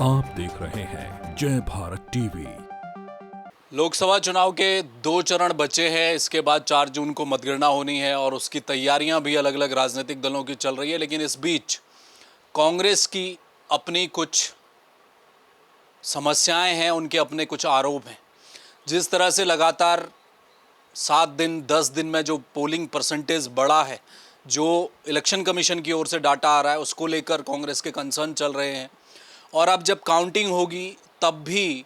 आप देख रहे हैं जय भारत टीवी। लोकसभा चुनाव के 2 चरण बचे हैं। इसके बाद 4 जून को मतगणना होनी है और उसकी तैयारियां भी अलग अलग राजनीतिक दलों की चल रही है। लेकिन इस बीच कांग्रेस की अपनी कुछ समस्याएं हैं, उनके अपने कुछ आरोप हैं। जिस तरह से लगातार 7 दिन 10 दिन में जो पोलिंग परसेंटेज बढ़ा है, जो इलेक्शन कमीशन की ओर से डाटा आ रहा है, उसको लेकर कांग्रेस के कंसर्न चल रहे हैं। और अब जब काउंटिंग होगी तब भी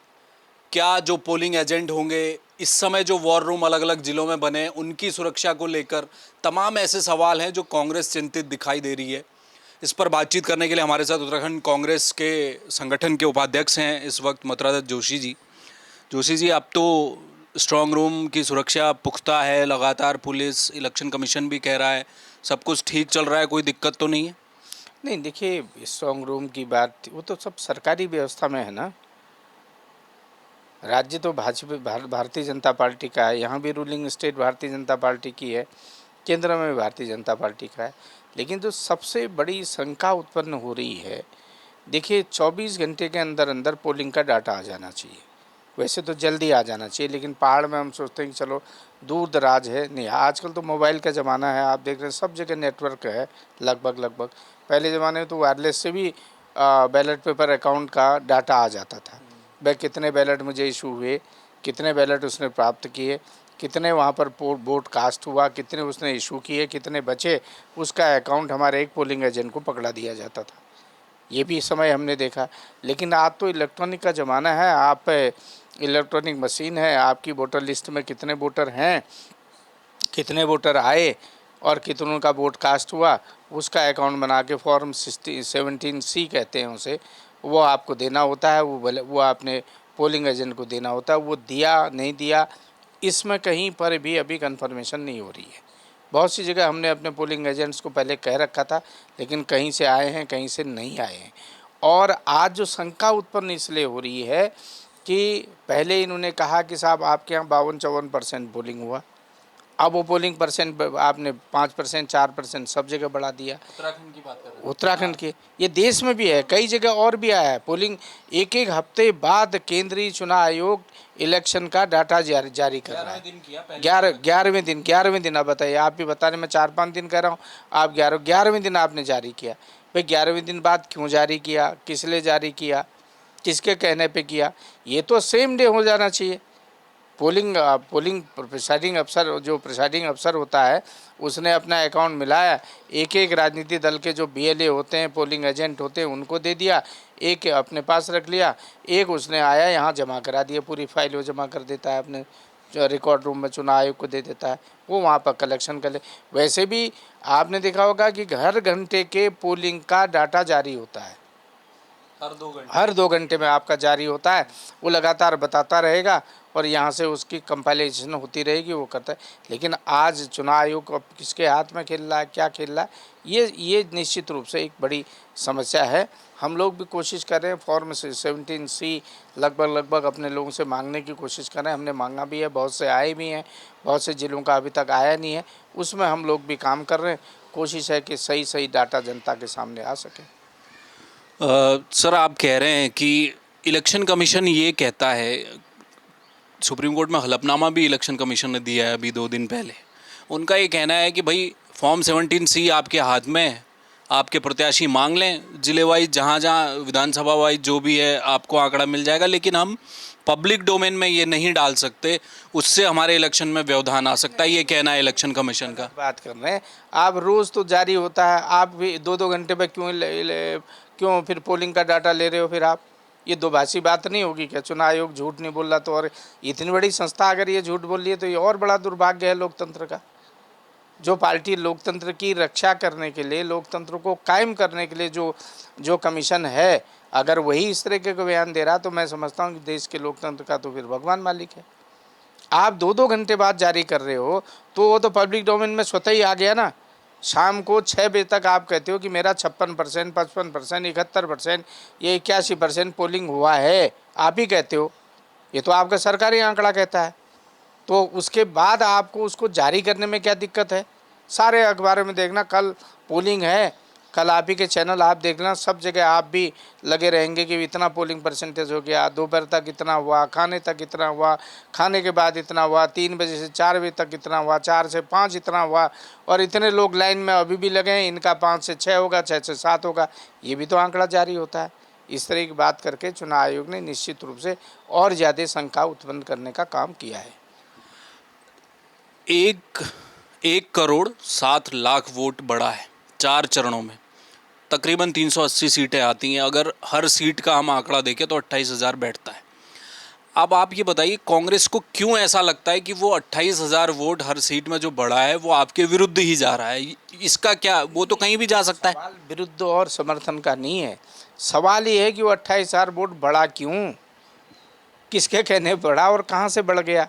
क्या जो पोलिंग एजेंट होंगे, इस समय जो वॉर रूम अलग अलग जिलों में बने, उनकी सुरक्षा को लेकर तमाम ऐसे सवाल हैं जो कांग्रेस चिंतित दिखाई दे रही है। इस पर बातचीत करने के लिए हमारे साथ उत्तराखंड कांग्रेस के संगठन के उपाध्यक्ष हैं इस वक्त मथुरादत्त जोशी जी। जोशी जी, अब तो स्ट्रांग रूम की सुरक्षा पुख्ता है, लगातार पुलिस, इलेक्शन कमीशन भी कह रहा है सब कुछ ठीक चल रहा है, कोई दिक्कत तो नहीं है? नहीं, देखिए, स्ट्रांग रूम की बात वो तो सब सरकारी व्यवस्था में है ना। राज्य तो भारतीय जनता पार्टी का है, यहाँ भी ruling state Bharatiya Janata party की है, केंद्र में भी भारतीय जनता पार्टी का है। लेकिन जो सबसे बड़ी शंका उत्पन्न हो रही है, देखिए 24 घंटे के अंदर अंदर पोलिंग का डाटा आ जाना चाहिए। वैसे तो जल्दी आ जाना चाहिए, लेकिन पहाड़ में हम सोचते हैं कि चलो दूर दराज है। नहीं, आजकल तो मोबाइल का ज़माना है, आप देख रहे हैं सब जगह नेटवर्क है लगभग। पहले ज़माने में तो वायरलेस से भी बैलेट पेपर अकाउंट का डाटा आ जाता था। वह कितने बैलेट मुझे इशू हुए, कितने बैलेट उसने प्राप्त किए, कितने वहाँ पर वोट कास्ट हुआ, कितने उसने इशू किए, कितने बचे, उसका अकाउंट हमारे एक पोलिंग एजेंट को पकड़ा दिया जाता था। ये भी समय हमने देखा। लेकिन आज तो इलेक्ट्रॉनिक का ज़माना है, आप इलेक्ट्रॉनिक मशीन है, आपकी वोटर लिस्ट में कितने वोटर हैं, कितने वोटर आए और कितनों का वोट कास्ट हुआ, उसका अकाउंट बना के फॉर्म 17C कहते हैं उसे, वो आपको देना होता है। वो आपने पोलिंग एजेंट को देना होता है। वो दिया नहीं दिया, इसमें कहीं पर भी अभी कन्फर्मेशन नहीं हो रही है। बहुत सी जगह हमने अपने पोलिंग एजेंट्स को पहले कह रखा था, लेकिन कहीं से आए हैं, कहीं से नहीं आए हैं। और आज जो शंका उत्पन्न इसलिए हो रही है कि पहले इन्होंने कहा कि साहब आपके यहाँ 52-54% पोलिंग हुआ, अब वो पोलिंग परसेंट आपने 5%, 4% सब जगह बढ़ा दिया। उत्तराखंड की बात कर रहे हैं? उत्तराखंड के, ये देश में भी है, कई जगह और भी आया है पोलिंग। एक हफ्ते बाद केंद्रीय चुनाव आयोग इलेक्शन का डाटा जारी कर रहा है। 11वें दिन आप बताइए, आप भी बता रहे, मैं 4-5 दिन कह रहा हूँ, आप 11वें दिन आपने जारी किया। भाई 11वें दिन बाद क्यों जारी किया, किस लिए जारी किया, किसके कहने पे किया? ये तो सेम डे हो जाना चाहिए। पोलिंग प्रिसाइडिंग अफसर होता है, उसने अपना अकाउंट मिलाया, एक राजनीतिक दल के जो BLA होते हैं, पोलिंग एजेंट होते हैं, उनको दे दिया, एक अपने पास रख लिया, एक उसने आया यहाँ जमा करा दिया, पूरी फाइल वो जमा कर देता है अपने रिकॉर्ड रूम में, चुनाव आयोग को दे देता है, वो वहाँ पर कलेक्शन कर ले। वैसे भी आपने देखा होगा कि हर घंटे के पोलिंग का डाटा जारी होता है, हर 2 घंटे में आपका जारी होता है। वो लगातार बताता रहेगा और यहाँ से उसकी कंपाइलेशन होती रहेगी, वो करता है। लेकिन आज चुनाव आयोग अब किसके हाथ में खेल रहा है, क्या खेल रहा है, ये निश्चित रूप से एक बड़ी समस्या है। हम लोग भी कोशिश कर रहे हैं, फॉर्म 17C लगभग अपने लोगों से मांगने की कोशिश कर रहे हैं। हमने मांगा भी है, बहुत से आए भी हैं, बहुत से जिलों का अभी तक आया नहीं है, उसमें हम लोग भी काम कर रहे हैं। कोशिश है कि सही डाटा जनता के सामने आ सके। सर, आप कह रहे हैं कि इलेक्शन कमीशन ये कहता है, सुप्रीम कोर्ट में हलफनामा भी इलेक्शन कमीशन ने दिया है अभी 2 दिन पहले। उनका ये कहना है कि भाई फॉर्म 17C आपके हाथ में है, आपके प्रत्याशी मांग लें जिले वाइज, जहाँ जहाँ विधानसभा वाइज जो भी है आपको आंकड़ा मिल जाएगा, लेकिन हम पब्लिक डोमेन में ये नहीं डाल सकते, उससे हमारे इलेक्शन में व्यवधान आ सकता है, ये कहना है इलेक्शन कमीशन का। बात कर रहे हैं आप, रोज़ तो जारी होता है, आप भी 2-2 घंटे पे क्यों फिर पोलिंग का डाटा ले रहे हो? फिर आप, ये दोभाषी बात नहीं होगी क्या? चुनाव आयोग झूठ नहीं बोल रहा तो, और इतनी बड़ी संस्था अगर ये झूठ बोल रही है तो ये और बड़ा दुर्भाग्य है लोकतंत्र का। जो पार्टी लोकतंत्र की रक्षा करने के लिए, लोकतंत्र को कायम करने के लिए जो कमीशन है, अगर वही इस तरह के बयान दे रहा तो मैं समझता हूँ कि देश के लोकतंत्र का तो फिर भगवान मालिक है। आप 2-2 घंटे बाद जारी कर रहे हो तो वो तो पब्लिक डोमेन में स्वतः ही आ गया ना। शाम को 6 बजे तक आप कहते हो कि मेरा 56%, 55%, 71%, ये 81% पोलिंग हुआ है, आप ही कहते हो। ये तो आपका सरकारी आंकड़ा कहता है। तो उसके बाद आपको उसको जारी करने में क्या दिक्कत है? सारे अखबारों में देखना, कल पोलिंग है, कल आप ही के चैनल आप देख लेना, सब जगह आप भी लगे रहेंगे कि इतना पोलिंग परसेंटेज हो गया, दोपहर तक इतना हुआ, खाने तक इतना हुआ, खाने के बाद इतना हुआ, 3 बजे से 4 बजे तक इतना हुआ, 4 से 5 इतना हुआ, और इतने लोग लाइन में अभी भी लगे हैं, इनका 5 से 6 होगा, 6 से 7 होगा। ये भी तो आंकड़ा जारी होता है। इस तरह की बात करके चुनाव आयोग ने निश्चित रूप से और ज़्यादा शंका उत्पन्न करने का काम किया है। 1,07,00,000 वोट बढ़ा है 4 चरणों में, तकरीबन 380 सीटें आती हैं। अगर हर सीट का हम आंकड़ा देखें तो 28,000 बैठता है। अब आप ये बताइए, कांग्रेस को क्यों ऐसा लगता है कि वो 28,000 वोट हर सीट में जो बढ़ा है वो आपके विरुद्ध ही जा रहा है? इसका क्या, वो तो कहीं भी जा सकता है। सवाल विरुद्ध और समर्थन का नहीं है, सवाल ये है कि वो 28,000 वोट बढ़ा क्यों, किसके कहने बढ़ा और कहाँ से बढ़ गया।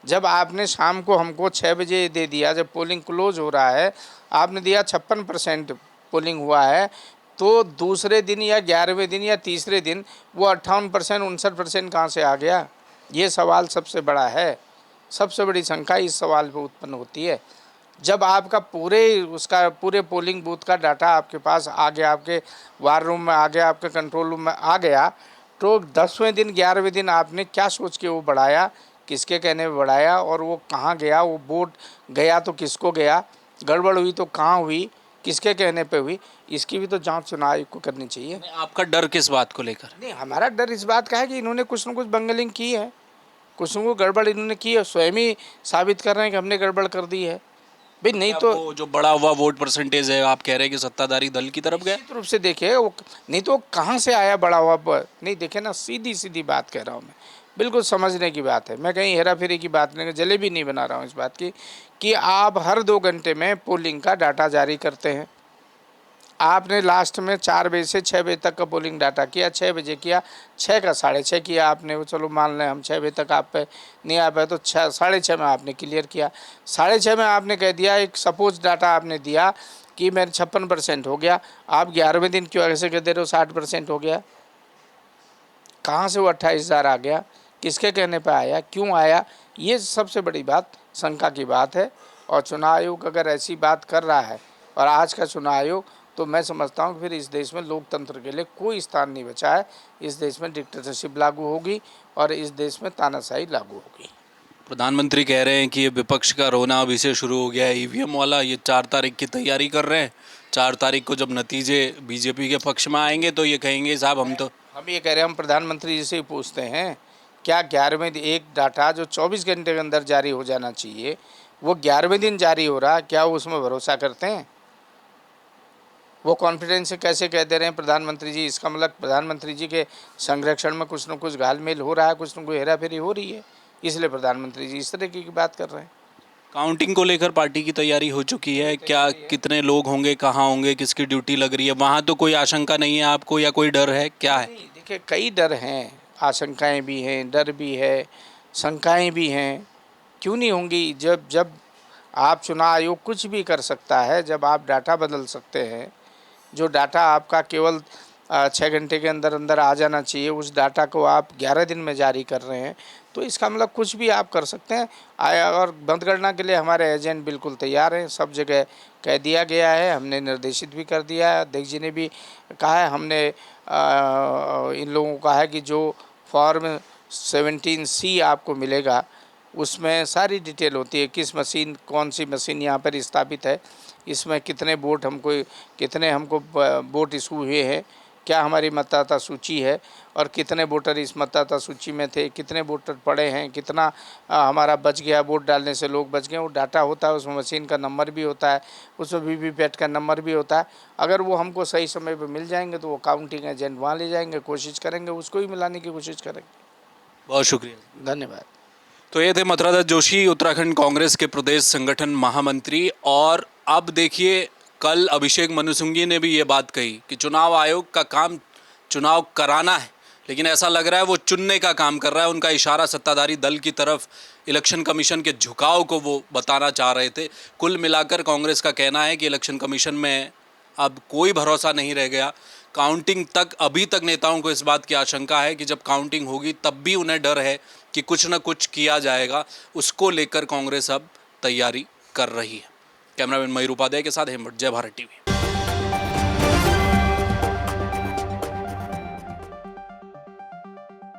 जब आपने शाम को हमको 6 बजे दे दिया, जब पोलिंग क्लोज हो रहा है, आपने दिया 56% पोलिंग हुआ है, तो दूसरे दिन या 11वें दिन या तीसरे दिन वो 58% 59% कहाँ से आ गया? ये सवाल सबसे बड़ा है। सबसे बड़ी शंका इस सवाल पर उत्पन्न होती है। जब आपका पूरे पोलिंग बूथ का डाटा आपके पास आ गया, आपके वार रूम में आ गया, आपके कंट्रोल रूम में आ गया, तो 10वें दिन 11वें दिन आपने क्या सोच के वो बढ़ाया, किसके कहने पे बढ़ाया, और वो कहाँ गया, वो वोट गया तो किसको गया, गड़बड़ हुई तो कहाँ हुई, किसके कहने पे हुई, इसकी भी तो जांच चुनाव आयोग को करनी चाहिए। आपका डर किस बात को लेकर? नहीं, हमारा डर इस बात का है कि इन्होंने कुछ न कुछ बंगलिंग की है, कुछ न कुछ गड़बड़ इन्होंने की है, स्वयं ही साबित कर रहे हैं कि हमने गड़बड़ कर दी है भाई। नहीं तो वो जो बड़ा हुआ वोट परसेंटेज है, आप कह रहे हैं कि सत्ताधारी दल की तरफ गए? निश्चित रूप से देखिए, वो नहीं तो कहाँ से आया बड़ा हुआ नहीं, देखे ना, सीधी सीधी बात कह रहा हूँ मैं, बिल्कुल समझने की बात है। मैं कहीं हेरा फेरी की बात नहीं, जलेबी नहीं बना रहा हूँ इस बात की कि आप हर 2 घंटे में पोलिंग का डाटा जारी करते हैं। आपने लास्ट में 4 बजे से 6 बजे तक का पोलिंग डाटा किया, 6 बजे किया, 6 का 6:30 किया आपने, वो चलो मान लें हम 6 बजे तक आप पे नहीं आ पाए, तो 6:30 में आपने क्लियर किया। 6:30 में आपने कह दिया, एक सपोज डाटा आपने दिया कि मेरे 56% हो गया। आप 11वें दिन क्यों ऐसे कह दे रहे हो 60% हो गया? कहाँ से वो 28,000 आ गया, किसके कहने पर आया, क्यों आया? ये सबसे बड़ी बात, शंका की बात है। और चुनाव आयोग अगर ऐसी बात कर रहा है, और आज का चुनाव आयोग, तो मैं समझता हूँ कि फिर इस देश में लोकतंत्र के लिए कोई स्थान नहीं बचा है। इस देश में डिक्टेटरशिप लागू होगी और इस देश में तानाशाही लागू होगी। प्रधानमंत्री कह रहे हैं कि ये विपक्ष का रोना अभी से शुरू हो गया है, ईवीएम वाला। ये 4 तारीख की तैयारी कर रहे हैं। 4 तारीख को जब नतीजे बीजेपी के पक्ष में आएंगे तो ये कहेंगे साहब हम ये कह रहे हैं, हम प्रधानमंत्री जी से ही पूछते हैं, क्या 11वें एक डाटा जो 24 घंटे के अंदर जारी हो जाना चाहिए, वो 11वें दिन जारी हो रहा, क्या वो उसमें भरोसा करते हैं? वो कॉन्फिडेंस से कैसे कह दे रहे हैं प्रधानमंत्री जी? इसका मतलब प्रधानमंत्री जी के संरक्षण में कुछ न कुछ घालमेल हो रहा है, कुछ न कुछ हेरा फेरी हो रही है, इसलिए प्रधानमंत्री जी इस तरह की बात कर रहे हैं। काउंटिंग को लेकर पार्टी की तैयारी हो चुकी है क्या? कितने लोग होंगे, कहाँ होंगे, किसकी ड्यूटी लग रही है, वहाँ तो कोई आशंका नहीं है आपको, या कोई डर है, क्या है? देखिए, कई डर हैं, आशंकाएं भी हैं, डर भी है, शंकाएं भी हैं। क्यों नहीं होंगी? जब आप चुनाव आयोग कुछ भी कर सकता है, जब आप डाटा बदल सकते हैं, जो डाटा आपका केवल 6 घंटे के अंदर अंदर आ जाना चाहिए, उस डाटा को आप 11 दिन में जारी कर रहे हैं, तो इसका मतलब कुछ भी आप कर सकते हैं। और मतगणना के लिए हमारे एजेंट बिल्कुल तैयार हैं, सब जगह कह दिया गया है, हमने निर्देशित भी कर दिया है, अध्यक्ष जी ने भी कहा है, हमने इन लोगों को कहा है कि जो फॉर्म 17C आपको मिलेगा, उसमें सारी डिटेल होती है, किस मशीन, कौन सी मशीन यहाँ पर स्थापित है, इसमें कितने हमको वोट इशू हुए हैं, क्या हमारी मतदाता सूची है, और कितने वोटर इस मतदाता सूची में थे, कितने वोटर पड़े हैं, कितना हमारा बच गया, वोट डालने से लोग बच गए, वो डाटा होता है। उसमें मशीन का नंबर भी होता है, उसमें वीवीपैट का नंबर भी होता है। अगर वो हमको सही समय पर मिल जाएंगे तो वो काउंटिंग एजेंट वहाँ ले जाएंगे, कोशिश करेंगे, उसको ही मिलाने की कोशिश करेंगे। बहुत शुक्रिया, धन्यवाद। तो ये थे मथुरा दत्त जोशी, उत्तराखंड कांग्रेस के प्रदेश संगठन महामंत्री। और अब देखिए, कल अभिषेक मनु सिंघवी ने भी ये बात कही कि चुनाव आयोग का काम चुनाव कराना है, लेकिन ऐसा लग रहा है वो चुनने का काम कर रहा है। उनका इशारा सत्ताधारी दल की तरफ, इलेक्शन कमीशन के झुकाव को वो बताना चाह रहे थे। कुल मिलाकर कांग्रेस का कहना है कि इलेक्शन कमीशन में अब कोई भरोसा नहीं रह गया। काउंटिंग तक अभी तक नेताओं को इस बात की आशंका है कि जब काउंटिंग होगी तब भी उन्हें डर है कि कुछ न कुछ किया जाएगा। उसको लेकर कांग्रेस अब तैयारी कर रही है। कैमरामैन मयूर उपाध्याय के साथ हेमंत, जय भारत टीवी।